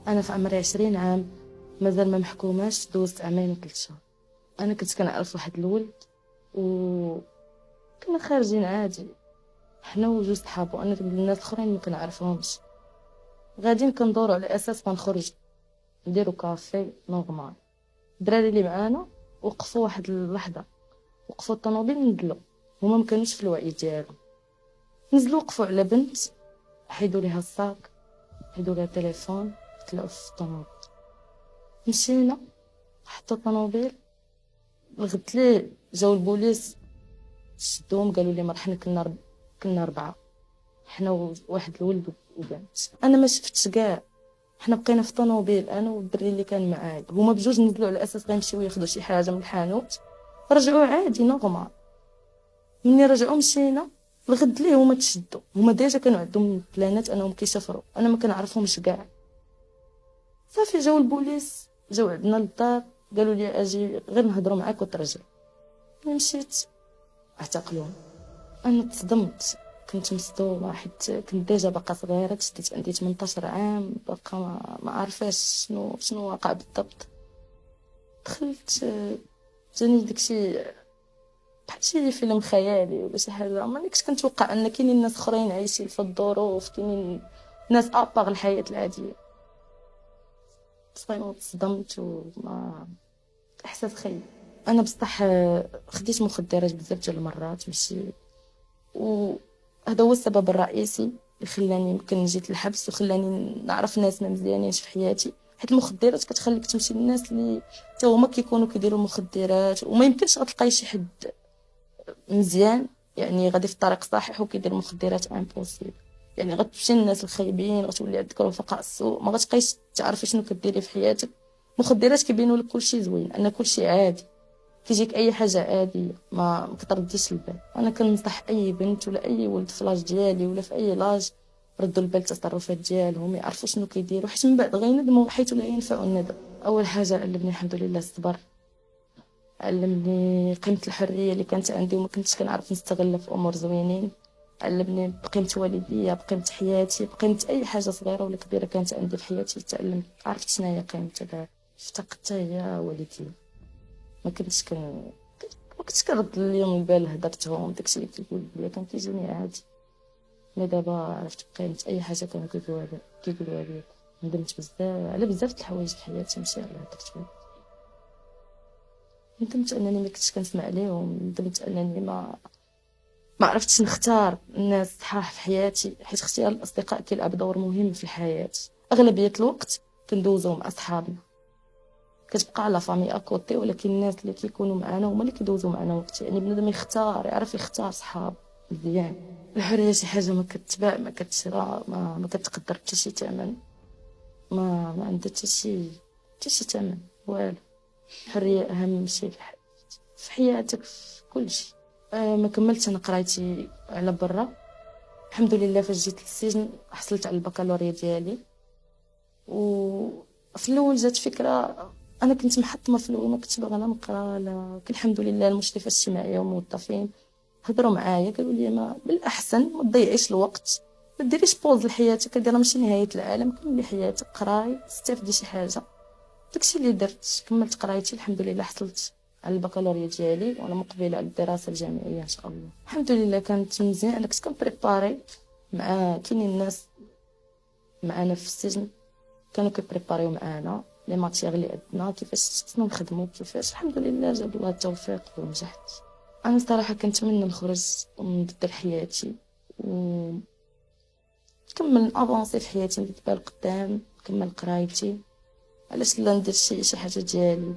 انا في عمري 20 عام مازال ما محكوماش، دوزت عامين وثلاث شهور. انا كنت كنعرف واحد الولد و كنا خارجين عادي، حنا وجوج صحابو، انا الناس الاخرين ما كنعرفهمش، غاديين كندوروا على اساس ما نخرج نديرو كافي نورمال. الدراري اللي معانا وقفوا واحد اللحظه، وقفوا الطوموبيل نزلوا، هما ما كانوش في الوعي ديالهم، نزلوا وقفوا على بنت، حيدوا ليها الصاك، حيدوا ليها التليفون، طلعوا في الطوموبيل. مشينا حطوا الطوموبيل، لغت ليه جاو البوليس شدوهم، قالوا لي مرة حنا كنا 4، حنا وواحد الولد وبنت. انا ما شفتش كاع، حنا بقينا في الطوموبيل انا والدري اللي كان معايا، هما بجوج نزلوا على اساس غيمشيو ياخذوا شي حاجه من الحانوت، رجعوا عادي نورمال. مني رجعوا مشينا الغد ليه هما تشدوا، هما ديجا كانوا عندهم بلانات انهم كيسافروا، انا ما كنعرفهمش كاع. صافي جاو البوليس، جاو عندنا للدار، قالوا لي اجي غير نهضروا معاك وترجع. مشيت اعتقلوني. انا تصدمت، كنت مصدومه حيت كنت ديجا باقا صغيره، تشديت عندي 18 عام، باقا ما عارفاش شنو واقع بالضبط. دخلت جاني داكشي بحال شي فيلم خيالي ولا شي حاجه، ما كنتش كنتوقع ان كاينين ناس اخرين عايشين في الظروف، كاينين ناس اباغ الحياه العاديه. صراحه تصدمت وما احساس خيب. انا بصح خديت مخدرات بزاف ديال المرات ماشي، وهذا هو السبب الرئيسي اللي خلاني يمكن جيت للحبس وخلاني نعرف ناس ما مزيانينش في حياتي، حيت المخدرات كتخليك تمشي للناس اللي حتى هما كيكونوا كيديروا المخدرات، وما يمكنش غتلقاي شي حد مزيان يعني غادي في الطريق صحيح وكيدير المخدرات امبوسيبل. يعني غتمشي للناس الخايبين، غتولي عندك رفقاء السوء، ما غتبقايش تعرفي شنو كديري في حياتك. المخدرات كيبينوا لك كلشي زوين، ان كلشي عادي، كيجيك اي حاجه عاديه ما كترديش البال. انا كننصح اي بنت ولا اي ولد في لاج ديالي ولا في اي لاج ردوا البال التصرفات ديالهم، يعرفوا شنو كيديروا، حيت من بعد غيندموا حيث لا ينفع الندم. اول حاجه علمني الحمد لله الصبر، علمني قيمه الحريه اللي كانت عندي وما كنتش كنعرف نستغلها في امور زوينين، علمني بقيمه والديا، بقيمه حياتي، بقيمه اي حاجه صغيره ولا كبيره كانت عندي في حياتي. تعلمت عرفت شنو هي قيمتها، افتقدتها هي والديا. ما كنتش ما كنتش كنرد اليوم البال هدرتهم، داكشي اللي كيقول لي كان كيجيني عادي. مي دابا عرفت بقيمة اي حاجه كانوا كيقولوها لي. ندمت بزاف على بزاف د الحوايج في حياتي، ماشي على هدرت بهم. ندمت انني ما كنتش كنسمع ليهم، ندمت انني ما عرفتش نختار الناس الصحاح في حياتي، حيت اختيار الاصدقاء كيلعب دور مهم في الحياه. اغلبيه الوقت كندوزو مع اصحابنا، كتبقى على فامي اكوتي، ولكن الناس اللي كيكونوا معنا هما اللي كيدوزوا معنا وقت. يعني بنادم يختار، يعرف يختار صحاب مزيان. الحريه شي حاجه ما كتباع، ما كتشرى، ما كتقدر حتى شي ثمن، ما عندها حتى شي ثمن والو. الحريه اهم شيء في حياتك، في كل شيء. ما كملتش انا قرايتي على برا، الحمد لله. فاش جيت للسجن حصلت على البكالوريا ديالي، وفي الاول جات فكره، انا كنت محطمه في الاول، ما كنتش باغا لا نقرا لا. الحمد لله المشرفه الاجتماعيه والموظفين هضروا معايا، قالوا لي ما بالاحسن ما تضيعيش الوقت، ما ديريش بوز لحياتك، ديرها ماشي نهايه العالم، كملي حياتك، قراي استافدي شي حاجه. داكشي اللي درت، كملت قرايتي الحمد لله، حصلت على البكالوريا ديالي وانا مقبله على الدراسه الجامعيه ان شاء الله. الحمد لله كانت مزيان. انا كنت كنبريباري مع كاينين الناس معانا في السجن كانوا كيبريباريو معانا لي ماتيغ اللي عندنا، كيفاش خصنا نخدموا، كيفاش الحمد لله جاب الله التوفيق ونجحت. انا صراحه كنتمنى نخرج ونبدل حياتي ونكمل افونسي في حياتي، ندير بها القدام، نكمل قرايتي، علاش لا ندير شي حاجه ديالي.